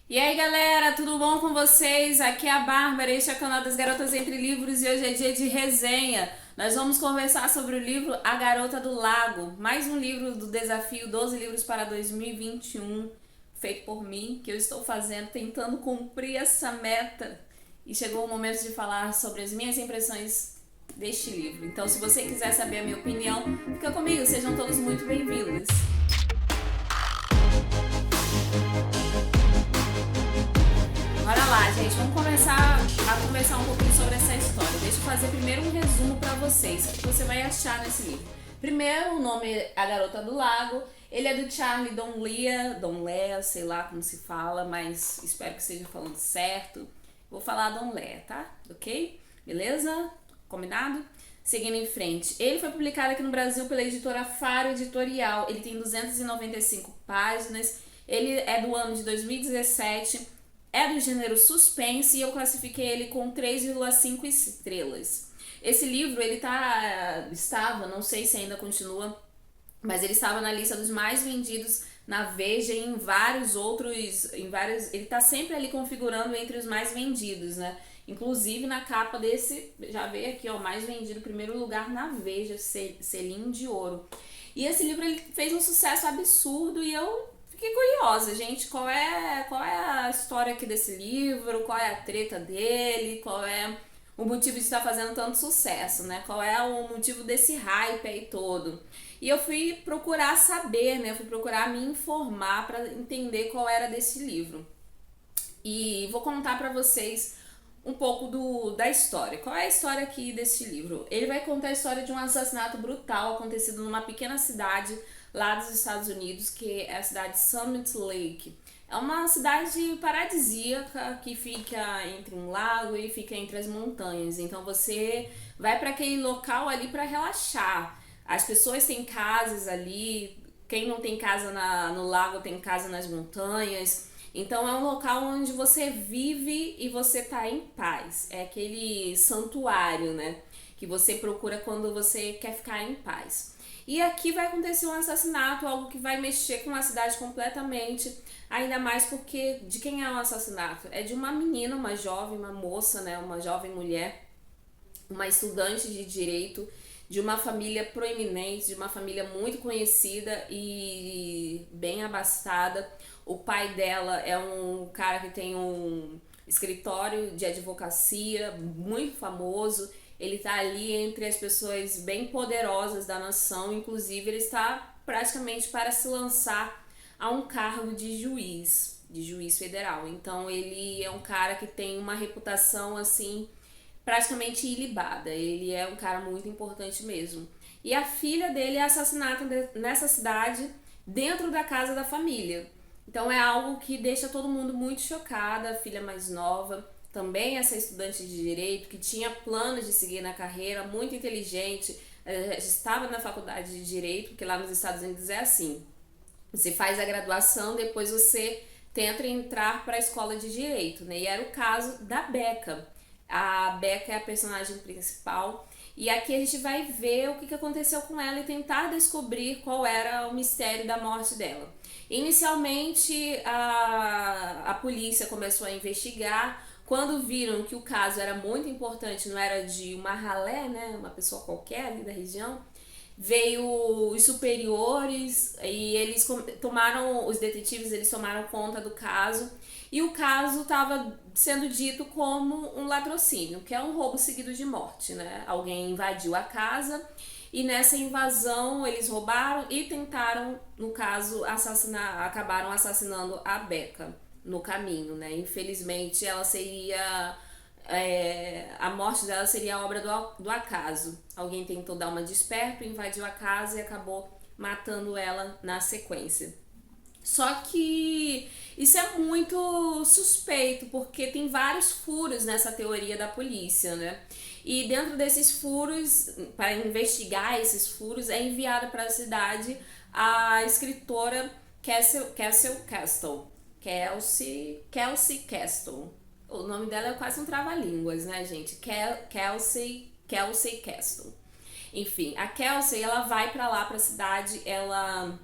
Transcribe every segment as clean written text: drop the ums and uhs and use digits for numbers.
E aí galera, tudo bom com vocês? Aqui é a Bárbara, este é o canal das Garotas Entre Livros e hoje é dia de resenha. Nós vamos conversar sobre o livro A Garota do Lago, mais um livro do desafio 12 livros para 2021, feito por mim, que eu estou fazendo, tentando cumprir essa meta. E chegou o momento de falar sobre as minhas impressões deste livro. Então, se você quiser saber a minha opinião, fica comigo, sejam todos muito bem-vindos. Bora lá, gente, vamos começar a conversar um pouquinho sobre essa história. Deixa eu fazer primeiro um resumo pra vocês, o que você vai achar nesse livro. Primeiro, o nome é A Garota do Lago, ele é do Charlie Donlea, sei lá como se fala, mas espero que esteja falando certo. Vou falar Donlea, tá? Ok? Beleza? Combinado? Seguindo em frente, ele foi publicado aqui no Brasil pela editora Faro Editorial, ele tem 295 páginas, ele é do ano de 2017, é do gênero suspense e eu classifiquei ele com 3,5 estrelas. Esse livro, estava, não sei se ainda continua, mas ele estava na lista dos mais vendidos na Veja e em vários outros, ele está sempre ali configurando entre os mais vendidos, né? Inclusive na capa desse, já veio aqui, ó, mais vendido, primeiro lugar na Veja, selinho de ouro. E esse livro ele fez um sucesso absurdo e eu fiquei curiosa, gente, qual é a história aqui desse livro, qual é a treta dele, qual é o motivo de estar fazendo tanto sucesso, né? Qual é o motivo desse hype aí todo. E eu fui procurar saber, né? Fui procurar me informar para entender qual era desse livro. E vou contar para vocês um pouco da história. Qual é a história aqui desse livro? Ele vai contar a história de um assassinato brutal acontecido numa pequena cidade lá dos Estados Unidos, que é a cidade de Summit Lake. É uma cidade paradisíaca que fica entre um lago e fica entre as montanhas. Então você vai para aquele local ali para relaxar. As pessoas têm casas ali, quem não tem casa no lago tem casa nas montanhas. Então é um local onde você vive e você tá em paz. É aquele santuário, né? Que você procura quando você quer ficar em paz. E aqui vai acontecer um assassinato, algo que vai mexer com a cidade completamente, ainda mais porque de quem é o assassinato? É de uma menina, uma jovem, uma moça, né? Uma jovem mulher, uma estudante de direito, de uma família proeminente, de uma família muito conhecida e bem abastada. O pai dela é um cara que tem um escritório de advocacia muito famoso. Ele tá ali entre as pessoas bem poderosas da nação, inclusive ele está praticamente para se lançar a um cargo de juiz federal. Então ele é um cara que tem uma reputação assim praticamente ilibada. Ele é um cara muito importante mesmo. E a filha dele é assassinada nessa cidade, dentro da casa da família. Então é algo que deixa todo mundo muito chocada. A filha mais nova, também essa estudante de direito, que tinha planos de seguir na carreira, muito inteligente, estava na faculdade de direito, porque lá nos Estados Unidos é assim. Você faz a graduação, depois você tenta entrar para a escola de direito, né? E era o caso da Becca. A Becca é a personagem principal. E aqui a gente vai ver o que aconteceu com ela e tentar descobrir qual era o mistério da morte dela. Inicialmente, a polícia começou a investigar. Quando viram que o caso era muito importante, não era de uma ralé, né, uma pessoa qualquer ali da região, veio os superiores e eles tomaram, os detetives eles tomaram conta do caso e o caso estava sendo dito como um latrocínio, que é um roubo seguido de morte, né? Alguém invadiu a casa e nessa invasão eles roubaram e tentaram, no caso, acabaram assassinando a Becca no caminho, né? Infelizmente ela seria a morte dela seria obra do acaso. Alguém tentou dar uma desperto, invadiu a casa e acabou matando ela na sequência. Só que isso é muito suspeito, porque tem vários furos nessa teoria da polícia, né? E dentro desses furos, para investigar esses furos, é enviada para a cidade a escritora Kelsey Castle. O nome dela é quase um trava-línguas, né, gente? Kelsey Castle. Enfim, a Kelsey, ela vai pra lá, pra cidade, ela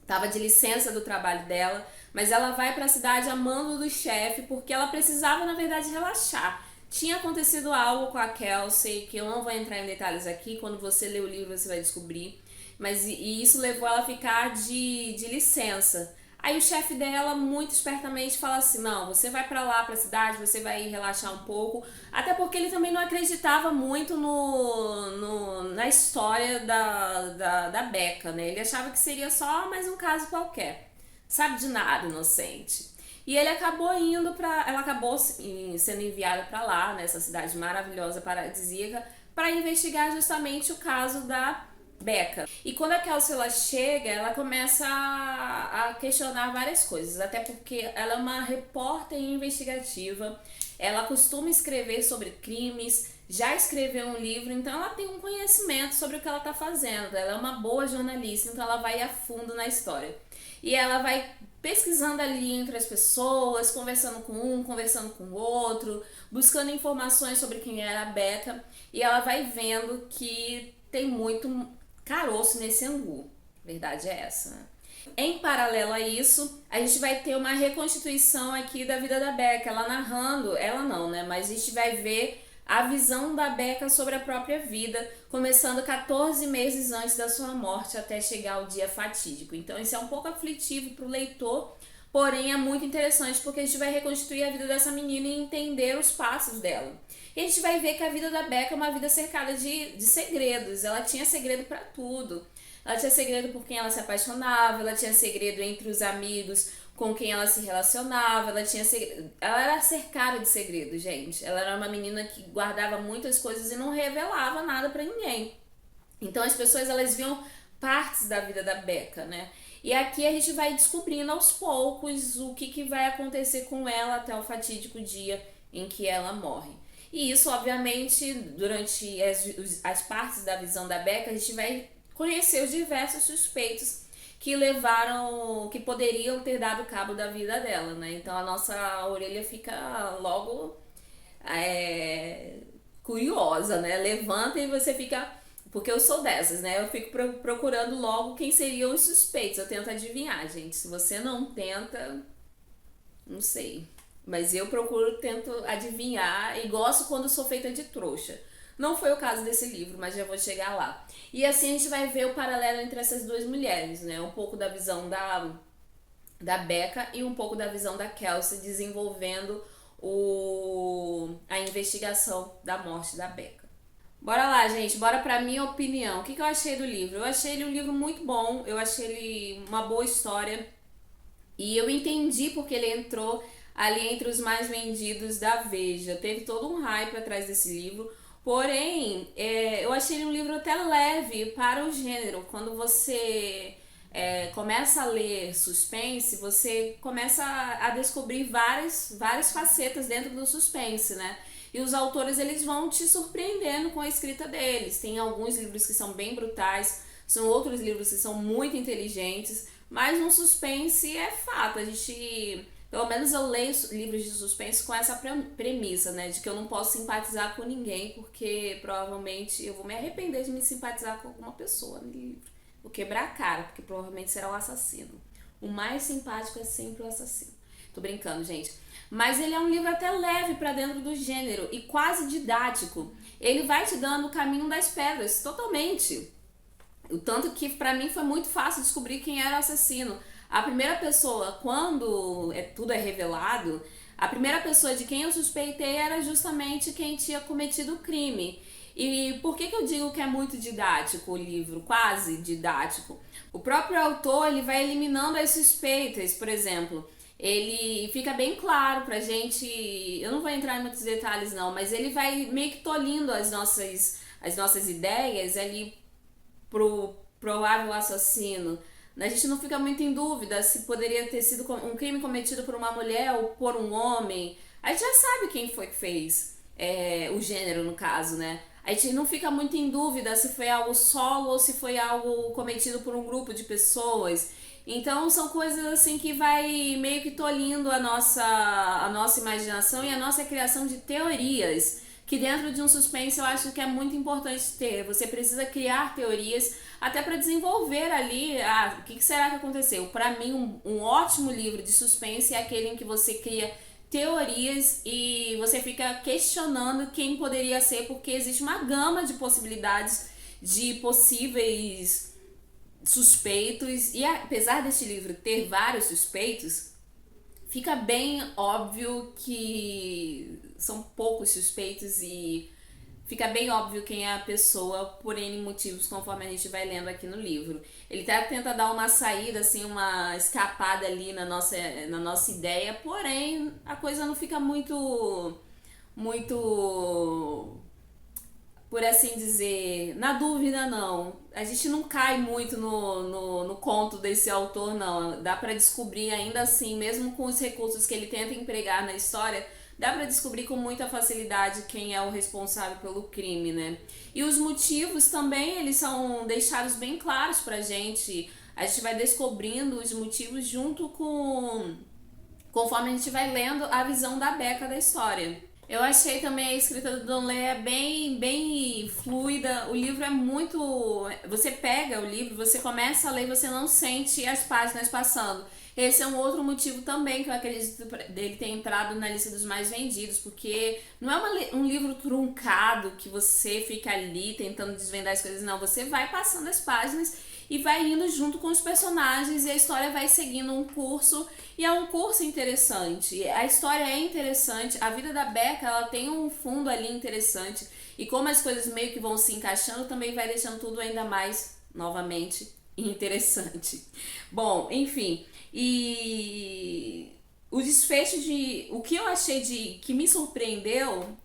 tava de licença do trabalho dela, Mas ela vai para a cidade amando do chefe porque ela precisava, na verdade, relaxar. Tinha acontecido algo com a Kelsey, que eu não vou entrar em detalhes aqui, quando você ler o livro você vai descobrir. Mas e isso levou ela a ficar de licença. Aí o chefe dela, muito espertamente, fala assim: não, você vai pra lá, pra cidade, você vai relaxar um pouco. Até porque ele também não acreditava muito na história da Becca, né? Ele achava que seria só mais um caso qualquer. Sabe de nada, inocente. E ele acabou indo pra. Ela acabou sendo enviada pra lá, nessa cidade maravilhosa, paradisíaca, para investigar justamente o caso da Becca. E quando a Kelsey ela chega, ela começa a questionar várias coisas, até porque ela é uma repórter investigativa, ela costuma escrever sobre crimes, já escreveu um livro, então ela tem um conhecimento sobre o que ela está fazendo, ela é uma boa jornalista, então ela vai a fundo na história. E ela vai pesquisando ali entre as pessoas, conversando com um, conversando com o outro, buscando informações sobre quem era a Becca, e ela vai vendo que tem muito caroço nesse angu. Verdade é essa, né? Em paralelo a isso, a gente vai ter uma reconstituição aqui da vida da Becca, ela narrando, ela não, né? Mas a gente vai ver a visão da Becca sobre a própria vida, começando 14 meses antes da sua morte até chegar ao dia fatídico. Então isso é um pouco aflitivo para o leitor, porém é muito interessante porque a gente vai reconstruir a vida dessa menina e entender os passos dela. E a gente vai ver que a vida da Becca é uma vida cercada de segredos, ela tinha segredo para tudo. Ela tinha segredo por quem ela se apaixonava, ela tinha segredo entre os amigos com quem ela se relacionava, ela tinha segredo. Ela era cercada de segredos, gente. Ela era uma menina que guardava muitas coisas e não revelava nada pra ninguém. Então as pessoas elas viam partes da vida da Becca, né? E aqui a gente vai descobrindo aos poucos o que vai acontecer com ela até o fatídico dia em que ela morre. E isso, obviamente, durante as partes da visão da Becca, a gente vai conhecer os diversos suspeitos que levaram, que poderiam ter dado cabo da vida dela, né? Então a nossa orelha fica logo curiosa, né? Levanta e você fica, porque eu sou dessas, né? Eu fico procurando logo quem seriam os suspeitos. Eu tento adivinhar, gente. Se você não tenta, não sei. Mas eu tento adivinhar e gosto quando sou feita de trouxa. Não foi o caso desse livro, mas já vou chegar lá. E assim a gente vai ver o paralelo entre essas duas mulheres, né? Um pouco da visão da Becca e um pouco da visão da Kelsey desenvolvendo a investigação da morte da Becca. Bora lá, gente, bora pra minha opinião. O que eu achei do livro? Eu achei ele um livro muito bom, eu achei ele uma boa história e eu entendi porque ele entrou ali entre os mais vendidos da Veja. Teve todo um hype atrás desse livro. Porém, eu achei ele um livro até leve para o gênero. Quando você começa a ler suspense, você começa a descobrir várias facetas dentro do suspense, né? E os autores eles vão te surpreendendo com a escrita deles. Tem alguns livros que são bem brutais, são outros livros que são muito inteligentes, mas um suspense é fato. A gente... Pelo menos eu leio livros de suspense com essa premissa, né? De que eu não posso simpatizar com ninguém, porque provavelmente eu vou me arrepender de me simpatizar com alguma pessoa no livro. Vou quebrar a cara, porque provavelmente será o assassino. O mais simpático é sempre o assassino. Tô brincando, gente. Mas ele é um livro até leve pra dentro do gênero e quase didático. Ele vai te dando o caminho das pedras, totalmente. O tanto que pra mim foi muito fácil descobrir quem era o assassino. A primeira pessoa, quando tudo é revelado, a primeira pessoa de quem eu suspeitei era justamente quem tinha cometido o crime. E por que eu digo que é muito didático o livro, quase didático? O próprio autor ele vai eliminando as suspeitas, por exemplo. Ele fica bem claro pra gente, eu não vou entrar em muitos detalhes não, mas ele vai meio que tolhindo as nossas ideias ali pro provável assassino. A gente não fica muito em dúvida se poderia ter sido um crime cometido por uma mulher ou por um homem. A gente já sabe quem foi que fez, o gênero no caso, né? A gente não fica muito em dúvida se foi algo solo ou se foi algo cometido por um grupo de pessoas. Então são coisas assim que vai meio que tolhindo a nossa imaginação e a nossa criação de teorias, que dentro de um suspense eu acho que é muito importante ter. Você precisa criar teorias até para desenvolver ali o que será que aconteceu. Para mim, um ótimo livro de suspense é aquele em que você cria teorias e você fica questionando quem poderia ser, porque existe uma gama de possibilidades de possíveis suspeitos, e apesar deste livro ter vários suspeitos, fica bem óbvio que são poucos suspeitos e fica bem óbvio quem é a pessoa por N motivos, conforme a gente vai lendo aqui no livro. Ele tenta dar uma saída, assim, uma escapada ali na nossa ideia, porém a coisa não fica muito, por assim dizer, na dúvida, não. A gente não cai muito no conto desse autor, não. Dá pra descobrir ainda assim, mesmo com os recursos que ele tenta empregar na história, dá pra descobrir com muita facilidade quem é o responsável pelo crime, né? E os motivos também, eles são deixados bem claros pra gente. A gente vai descobrindo os motivos junto conforme a gente vai lendo a visão da Becca da história. Eu achei também a escrita do Don Lê bem fluida. O livro é muito... Você pega o livro, você começa a ler, você não sente as páginas passando. Esse é um outro motivo também que eu acredito dele ter entrado na lista dos mais vendidos, porque não é um livro truncado que você fica ali tentando desvendar as coisas, não. Você vai passando as páginas e vai indo junto com os personagens e a história vai seguindo um curso, e é um curso interessante. A história é interessante, a vida da Becca, ela tem um fundo ali interessante, e como as coisas meio que vão se encaixando, também vai deixando tudo ainda mais, novamente, interessante. Bom, enfim, e o desfecho o que eu achei que me surpreendeu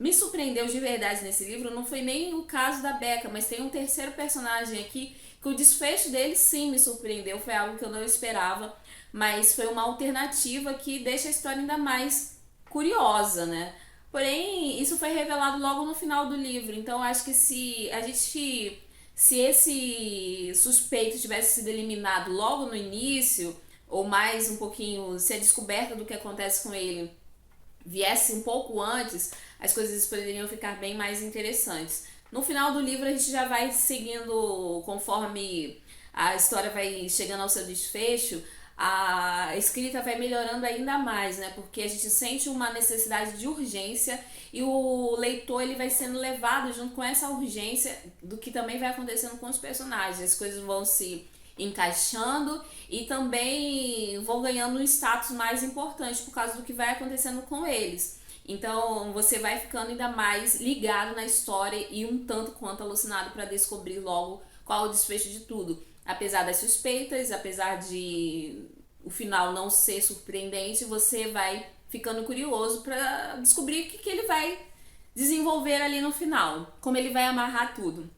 de verdade nesse livro não foi nem o caso da Becca, mas tem um terceiro personagem aqui que o desfecho dele sim me surpreendeu, foi algo que eu não esperava, mas foi uma alternativa que deixa a história ainda mais curiosa, né? Porém, isso foi revelado logo no final do livro, então acho que se esse suspeito tivesse sido eliminado logo no início, ou mais um pouquinho, se a descoberta do que acontece com ele viesse um pouco antes, as coisas poderiam ficar bem mais interessantes. No final do livro a gente já vai seguindo, conforme a história vai chegando ao seu desfecho, a escrita vai melhorando ainda mais, né? Porque a gente sente uma necessidade de urgência e o leitor ele vai sendo levado junto com essa urgência do que também vai acontecendo com os personagens. As coisas vão se encaixando e também vão ganhando um status mais importante por causa do que vai acontecendo com eles. Então você vai ficando ainda mais ligado na história e um tanto quanto alucinado para descobrir logo qual é o desfecho de tudo. Apesar das suspeitas, apesar de o final não ser surpreendente, você vai ficando curioso para descobrir o que ele vai desenvolver ali no final, como ele vai amarrar tudo.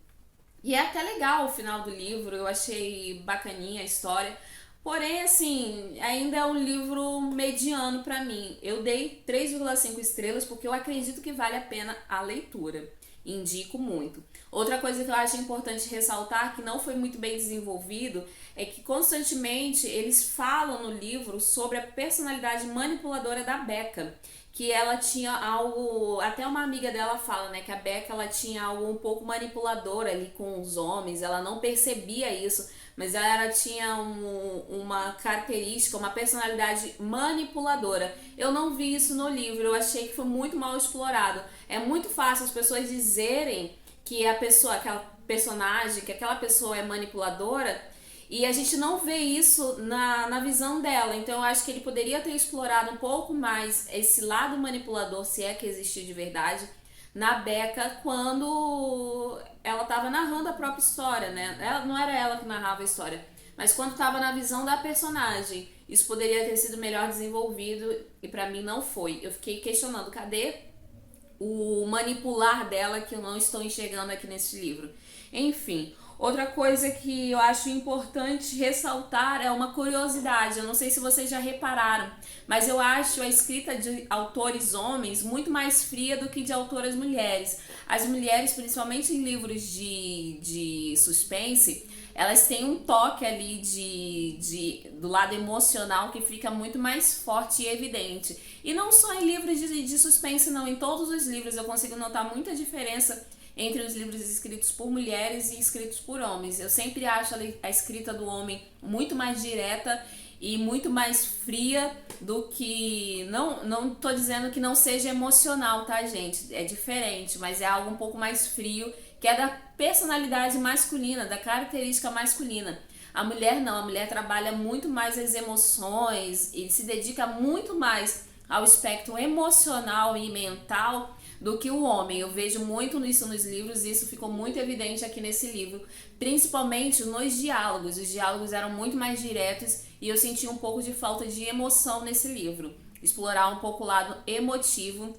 E é até legal o final do livro, eu achei bacaninha a história. Porém, assim, ainda é um livro mediano pra mim. Eu dei 3,5 estrelas porque eu acredito que vale a pena a leitura. Indico muito. Outra coisa que eu acho importante ressaltar, que não foi muito bem desenvolvido, é que constantemente eles falam no livro sobre a personalidade manipuladora da Becca. Que ela tinha algo, até uma amiga dela fala, né, que a Becca ela tinha algo um pouco manipulador ali com os homens, ela não percebia isso, mas ela tinha uma característica, uma personalidade manipuladora. Eu não vi isso no livro, eu achei que foi muito mal explorado. É muito fácil as pessoas dizerem que a pessoa, aquela personagem, que aquela pessoa é manipuladora, e a gente não vê isso na visão dela. Então eu acho que ele poderia ter explorado um pouco mais esse lado manipulador, se é que existe de verdade, na Becca quando ela estava narrando a própria história, né? Não era ela que narrava a história, mas quando estava na visão da personagem. Isso poderia ter sido melhor desenvolvido e pra mim não foi. Eu fiquei questionando, cadê o manipular dela que eu não estou enxergando aqui nesse livro? Enfim... Outra coisa que eu acho importante ressaltar é uma curiosidade. Eu não sei se vocês já repararam, mas eu acho a escrita de autores homens muito mais fria do que de autoras mulheres. As mulheres, principalmente em livros de suspense, elas têm um toque ali do lado emocional que fica muito mais forte e evidente. E não só em livros de suspense, não. Em todos os livros eu consigo notar muita diferença entre os livros escritos por mulheres e escritos por homens. Eu sempre acho a escrita do homem muito mais direta e muito mais fria do que... Não tô dizendo que não seja emocional, tá, gente? É diferente, mas é algo um pouco mais frio, que é da personalidade masculina, da característica masculina. A mulher não, a mulher trabalha muito mais as emoções e se dedica muito mais ao espectro emocional e mental do que o homem. Eu vejo muito isso nos livros e isso ficou muito evidente aqui nesse livro, principalmente nos diálogos. Os diálogos eram muito mais diretos e eu senti um pouco de falta de emoção nesse livro. Explorar um pouco o lado emotivo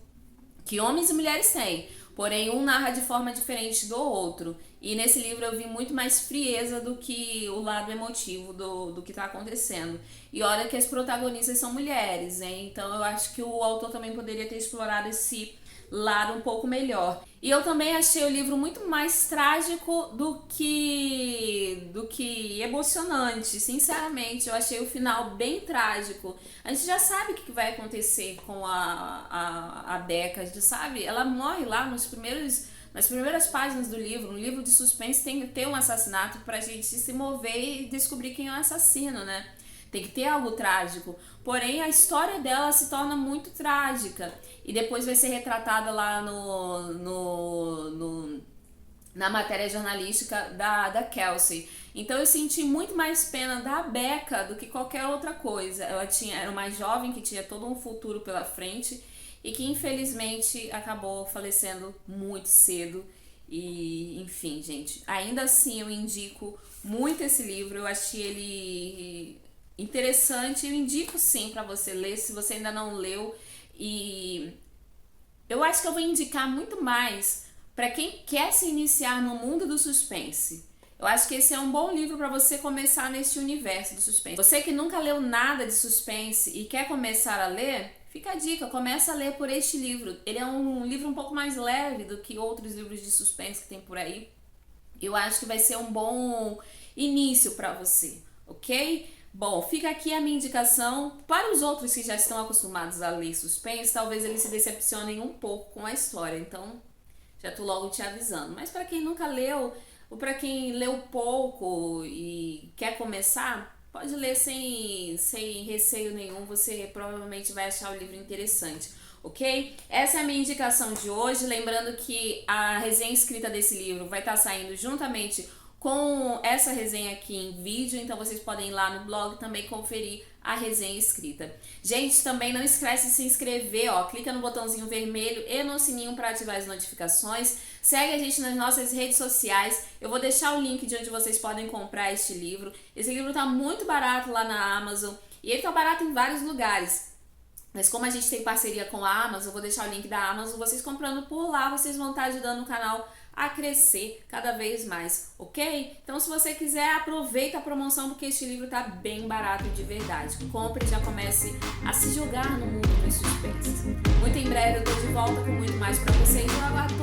que homens e mulheres têm, porém um narra de forma diferente do outro. E nesse livro eu vi muito mais frieza do que o lado emotivo do que está acontecendo. E olha que as protagonistas são mulheres, hein? Então eu acho que o autor também poderia ter explorado esse lado um pouco melhor. E eu também achei o livro muito mais trágico do que emocionante. Sinceramente, eu achei o final bem trágico. A gente já sabe o que vai acontecer com a Becca, a gente sabe. Ela morre lá nas primeiras páginas do livro. Um livro de suspense tem que ter um assassinato pra gente se mover e descobrir quem é o assassino, né? Tem que ter algo trágico. Porém, a história dela se torna muito trágica. E depois vai ser retratada lá na matéria jornalística da Kelsey. Então eu senti muito mais pena da Becca do que qualquer outra coisa. Ela era uma jovem que tinha todo um futuro pela frente e que infelizmente acabou falecendo muito cedo. E enfim, gente, ainda assim eu indico muito esse livro. Eu achei ele interessante, eu indico sim pra você ler, se você ainda não leu. E eu acho que eu vou indicar muito mais pra quem quer se iniciar no mundo do suspense. Eu acho que esse é um bom livro pra você começar nesse universo do suspense. Você que nunca leu nada de suspense e quer começar a ler, fica a dica, começa a ler por este livro. Ele é um livro um pouco mais leve do que outros livros de suspense que tem por aí. Eu acho que vai ser um bom início pra você, ok? Bom, fica aqui a minha indicação. Para os outros que já estão acostumados a ler suspense, talvez eles se decepcionem um pouco com a história, então já tô logo te avisando. Mas para quem nunca leu, ou para quem leu pouco e quer começar, pode ler sem receio nenhum, você provavelmente vai achar o livro interessante, ok? Essa é a minha indicação de hoje, lembrando que a resenha escrita desse livro vai estar saindo juntamente com essa resenha aqui em vídeo, então vocês podem ir lá no blog também conferir a resenha escrita. Gente, também não esquece de se inscrever, ó, clica no botãozinho vermelho e no sininho para ativar as notificações. Segue a gente nas nossas redes sociais, eu vou deixar o link de onde vocês podem comprar este livro. Esse livro tá muito barato lá na Amazon e ele tá barato em vários lugares. Mas como a gente tem parceria com a Amazon, eu vou deixar o link da Amazon, vocês comprando por lá, vocês vão estar ajudando o canal a crescer cada vez mais, ok? Então se você quiser, aproveita a promoção porque este livro tá bem barato de verdade. Compre e já comece a se jogar no mundo dos suspenses. Muito em breve eu tô de volta com muito mais pra vocês. Eu aguardo